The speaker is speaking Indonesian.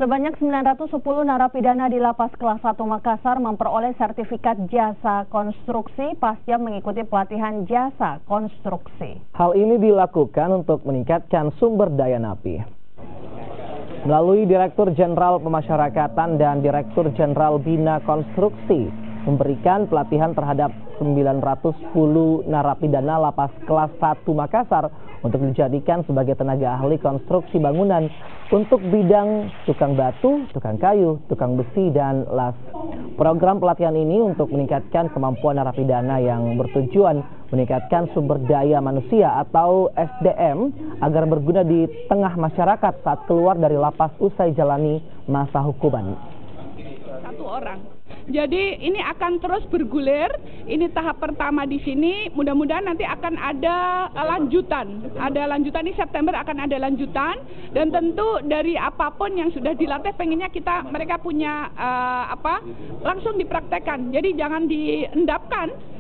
Sebanyak 910 narapidana di Lapas Kelas 1 Makassar memperoleh sertifikat jasa konstruksi pasca mengikuti pelatihan jasa konstruksi. Hal ini dilakukan untuk meningkatkan sumber daya NAPI. Melalui Direktur Jenderal Pemasyarakatan dan Direktur Jenderal Bina Konstruksi memberikan pelatihan terhadap 910 narapidana Lapas Kelas 1 Makassar untuk dijadikan sebagai tenaga ahli konstruksi bangunan untuk bidang tukang batu, tukang kayu, tukang besi, dan las. Program pelatihan ini untuk meningkatkan kemampuan narapidana yang bertujuan meningkatkan sumber daya manusia atau SDM agar berguna di tengah masyarakat saat keluar dari lapas usai jalani masa hukuman. Satu orang. Jadi ini akan terus bergulir. Ini tahap pertama di sini. Mudah-mudahan nanti akan ada lanjutan. Ada lanjutan di September, akan ada lanjutan. Dan tentu dari apapun yang sudah dilatih, pengennya mereka punya langsung dipraktekkan. Jadi jangan diendapkan.